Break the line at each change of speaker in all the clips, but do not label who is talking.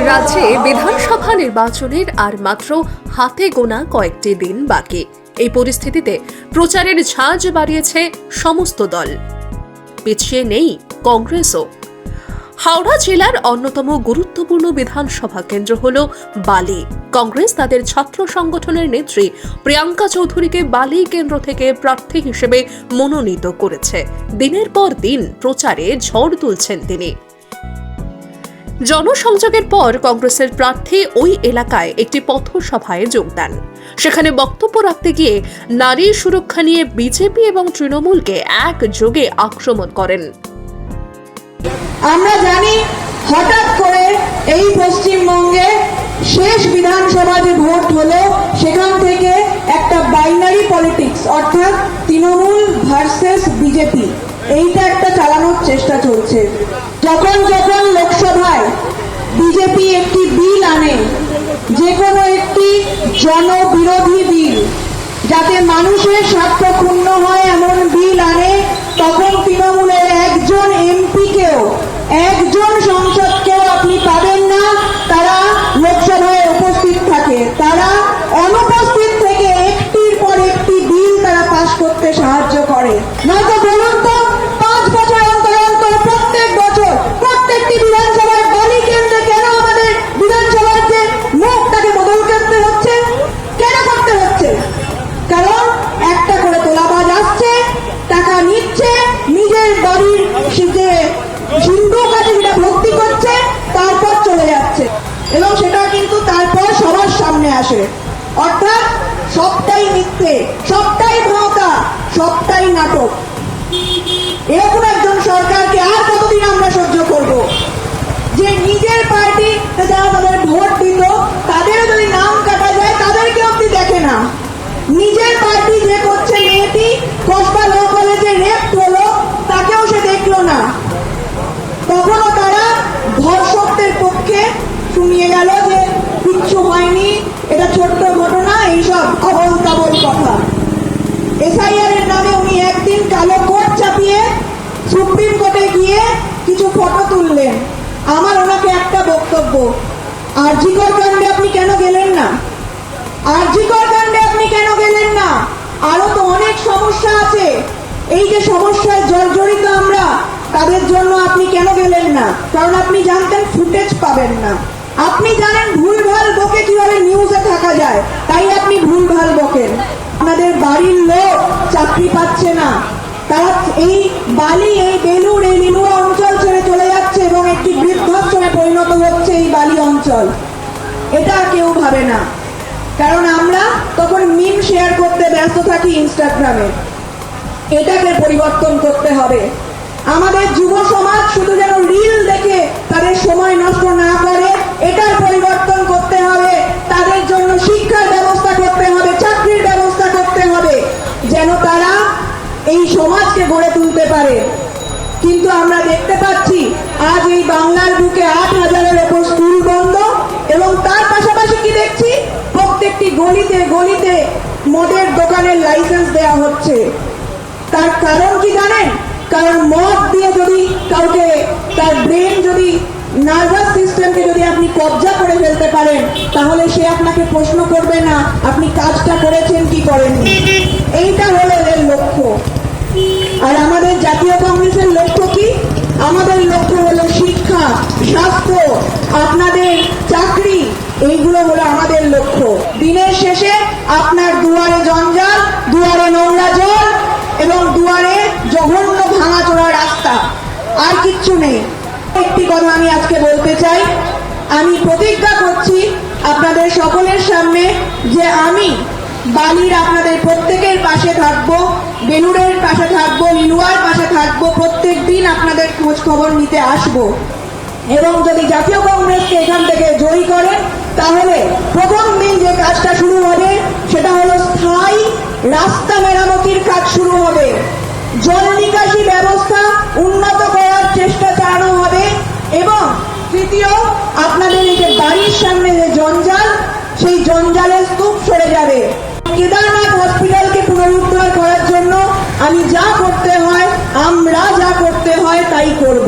রাজ্যে বিধানসভা নির্বাচনের আর মাত্র হাতে গোনা কয়েকটি দিন বাকি। এই পরিস্থিতিতে প্রচারের ঝাঁজ বাড়িয়েছে সমস্ত দল, পিছিয়ে নেই কংগ্রেসও। হাওড়া জেলার অন্যতম গুরুত্বপূর্ণ বিধানসভা কেন্দ্র হল বালি। কংগ্রেস তাদের ছাত্র সংগঠনের নেত্রী প্রিয়াঙ্কা চৌধুরীকে বালি কেন্দ্র থেকে প্রার্থী হিসেবে মনোনীত করেছে। দিনের পর দিন প্রচারে ঝড় তুলছেন তিনি। জনসংযোগের পর কংগ্রেসের প্রার্থী ওই এলাকায় একটি পথসভায় যোগ দেন। সেখানে বক্তব্য রাখতে গিয়ে নারী সুরক্ষা নিয়ে বিজেপি এবং তৃণমূলকে একযোগে আক্রমণ করেন।
আমরা জানি হঠাৎ করে এই পশ্চিমবঙ্গে শেষ বিধানসভা যে ভোট হলো সেখান থেকে একটা বাইনারি পলিটিক্স অর্থাৎ তৃণমূল ভার্সেস বিজেপি এইটা একটা চালানোর চেষ্টা চলছে। যখন যখন লোকসভায় বিজেপি একটি বিল আনে, যে কোনো একটি জনবিরোধী বিল যাতে মানুষের স্বার্থ ক্ষুণ্ণ হয় এমন বিল আনে, তখন তৃণমূলের একজন এমপিকেও, একজন সংসদকেও আপনি পাবেন না তারা লোকসভায় উপস্থিত থাকে। তারা অনুপস্থিত থেকে একটির পর একটি বিল তারা পাশ করতে সাহায্য করে। নয়তো বলুন তো 5 বছর অন্তর অন্তর প্রত্যেক বছর প্রত্যেকটি বিধানসভায় বালি কেন্দ্রে কেন আমাদের বিধানসভার যে মুখটাকে বদল করতে হচ্ছে, কেন করতে হচ্ছে? কারণ একটা করে তোলাবাজ আসছে, টাকা নিচ্ছে, নিজের বাড়ির যে সিন্ধু কাছে যেটা ভর্তি করছে, তারপর চলে যাচ্ছে এবং সেটা কিন্তু তারপর সবার সামনে আসে। অর্থাৎ সবটাই মিথ্যে, সবটাই ভ্রমতা, সবটাই নাটক। এরকম একজন সরকারকে আর কতদিন আমরা সহ্য করব? যে নিজের পার্টি যারা তাদের ভোট দিত তাদেরও যদি নাম কাটা যায় তাদেরকে অব্দি দেখে না। নিজের পার্টি যে করছে, মেয়েটি কসবা ল কলেজে রেপ হলো তাকেও সে দেখলো না, তখনও তারা ধর্ষকদের পক্ষে শুনিয়ে গেল যে কিচ্ছু হয়নি, এটা ছোট্ট ঘটনা, এইসব আবল তাবল কথা। এসআইআর এর নামে উনি একদিন কালো কোট চাপিয়ে সুপ্রিম কোর্টে গিয়ে কিছু ফটো তুললেন। আমার ওনাকে একটা বক্তব্য, আরজিকর কাণ্ডে আপনি কেন গেলেন না? আরজিকর কাণ্ডে আপনি কেন গেলেন না? আরো তো অনেক সমস্যা আছে। এই যে সমস্যায় জর্জরিত আমরা, তাদের জন্য আপনি কেন গেলেন না? কারণ আপনি জানতেন ফুটেজ পাবেন না। আপনি জানেন ভুলভাল বকে কিভাবে নিউজে থাকা যায়, তাই আপনি ভুলভাল বকেন। আপনাদের বাড়ির লোক চাকরি পাচ্ছে না, তারা এই বালি, এই বেলুর, এই লিলুয়া অঞ্চল ছেড়ে চলে যাচ্ছে এবং একটি বৃদ্ধাশ্রমে পরিণত হচ্ছে এই বালি অঞ্চল। এটা কেউ ভাবে না, কারণ আমরা তখন মিম শেয়ার করতে ব্যস্ত থাকি ইনস্টাগ্রামে। এটাকে পরিবর্তন করতে হবে। আমাদের যুব সমাজ শুধু যেন রিল দেখে তাদের সময় নষ্ট না করে, এটার পরিবর্তন করতে হবে। তাদের জন্য শিক্ষার ব্যবস্থা করতে হবে, চাকরির ব্যবস্থা করতে হবে, যেন তারা এই সমাজকে গড়ে তুলতে পারে। কিন্তু আমরা দেখতে পাচ্ছি আজ এই বাংলার বুকে 8,000-এর উপর স্কুল বন্ধ এবং তার পাশাপাশি কি দেখছি, প্রত্যেকটি গলিতে গলিতে মদের দোকানের লাইসেন্স দেওয়া হচ্ছে। তার কারণ কি জানেন? কারণ মদ দিয়ে যদি কাউকে, তার ব্রেন যদি, নার্ভাস সিস্টেমকে যদি আপনি কবজা করে ফেলতে পারেন, তাহলে সে আপনাকে প্রশ্ন করবে না আপনি কাজটা করেছেন কি করেননি। এইটা হলো এর লক্ষ্য। আর আমাদের জাতীয় কংগ্রেসের লক্ষ্য কি? আমাদের লক্ষ্য হলো শিক্ষা, স্বাস্থ্য, আপনাদের চাকরি, এইগুলো হলো আমাদের লক্ষ্য। দিনের শেষে আপনার দুয়ারে জঞ্জাল, দুয়ারে নোংরা জল এবং দুয়ারে জঘন্য ভাঙাচোরা রাস্তা, আর কিচ্ছু নেই। একটি কথা আমি আজকে বলতে চাই, আমি প্রতিজ্ঞা করছি আপনাদের সকলের সামনে যে আমি বালির আপনাদের প্রত্যেকের পাশে থাকবো, বেলুড়ের পাশে থাকবো, লিলুয়ার পাশে থাকবো, প্রত্যেক দিন আপনাদের খোঁজ খবর নিতে আসবো। এবং যদি জাতীয় কংগ্রেসকে এখান থেকে জয়ী করেন, তাহলে প্রথম দিন যে কাজটা শুরু হবে সেটা হলো স্থায়ী রাস্তা মেরামতির কাজ শুরু হবে, জল নিকাশি ব্যবস্থা উন্নত করার চেষ্টা চালানো হবে এবং তৃতীয়, আপনাদের এই যে বাড়ির সামনে যে জঞ্জাল, সেই জঞ্জালের স্তূপ সরে যাবে। কেদারনাথ হসপিটালকে পুনরুদ্ধার করার জন্য আমি যা করতে হয়, আমরা যা করতে হয় তাই করব।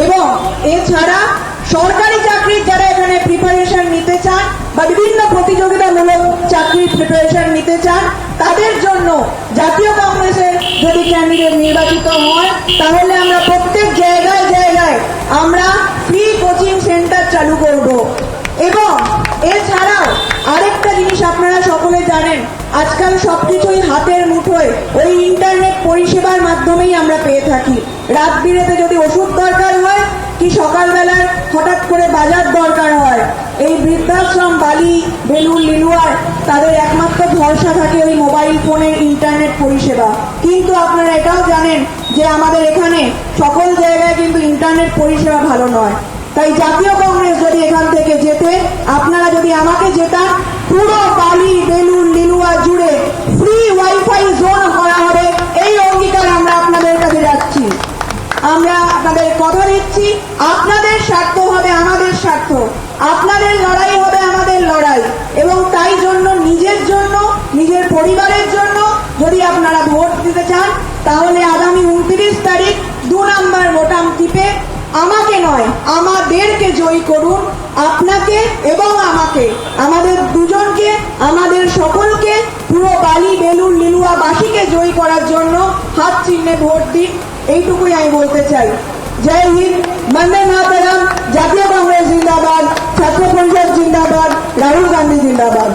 এবং এছাড়া সরকারি চাকরির যারা এখানে প্রিপারেশন নিতে চান বা বিভিন্ন প্রতিযোগিতামূলক চাকরির প্রিপারেশন নিতে চান, তাদের জন্য জাতীয় কংগ্রেসের যদি ক্যান্ডিডেট নির্বাচিত হয় তাহলে আমরা প্রত্যেক জায়গায় জায়গায় আমরা ফ্রি কোচিং সেন্টার চালু করব। এবং এছাড়াও আরেকটা জিনিস আপনারা সকলে জানেন, আজকাল সবকিছুই হাতের মুঠোয় ওই ইন্টারনেট পরিষেবার মাধ্যমেই আমরা পেয়ে থাকি। রাত বিরেতে যদি ওষুধ দরকার হয় কি সকালবেলায় হঠাৎ করে বাজার দরকার হয়, এই বৃদ্ধাশ্রম বালি বেলুর লিলুয়ার তাদের একমাত্র ভরসা থাকে ওই মোবাইল ফোনের ইন্টারনেট পরিষেবা। কিন্তু আপনারা এটাও জানেন যে আমাদের এখানে সকল জায়গায় কিন্তু ইন্টারনেট পরিষেবা ভালো নয়। তাই জাতীয় কংগ্রেস যদি এখান থেকে জেতে, আপনারা যদি আমাকে জেতান, পুরো বালি বেলুর লিলুয়া জুড়ে ফ্রি ওয়াইফাই জোন করা হবে, এই অঙ্গীকার আমরা আপনাদের কাছে যাচ্ছি। আমরা আপনাদের কথা দিচ্ছি, আপনাদের স্বার্থ হবে আমাদের স্বার্থ, আপনাদের লড়াই হবে আমাদের লড়াই। এবং তাই জন্য নিজের জন্য, নিজের পরিবারের জন্য যদি আপনারা ভোট দিতে চান তাহলে আগামী 29 তারিখ 2 নম্বর বোতাম টিপে আমাকে নয় আমাদেরকে জয়ী করুন, আপনাকে এবং আমাকে, আমাদের দুজনকে, আমাদের সকলকে, পুরো বালি বেলুর লিলুয়া বাসীকে জয়ী করার জন্য হাত চিহ্নে ভোট দিন, এইটুকুই আমি বলতে চাই। জয় হিন্দ, বন্দে মাতরম, জাতীয় কংগ্রেস জিন্দাবাদ, ছাত্র পরিষদ জিন্দাবাদ, রাহুল গান্ধী জিন্দাবাদ।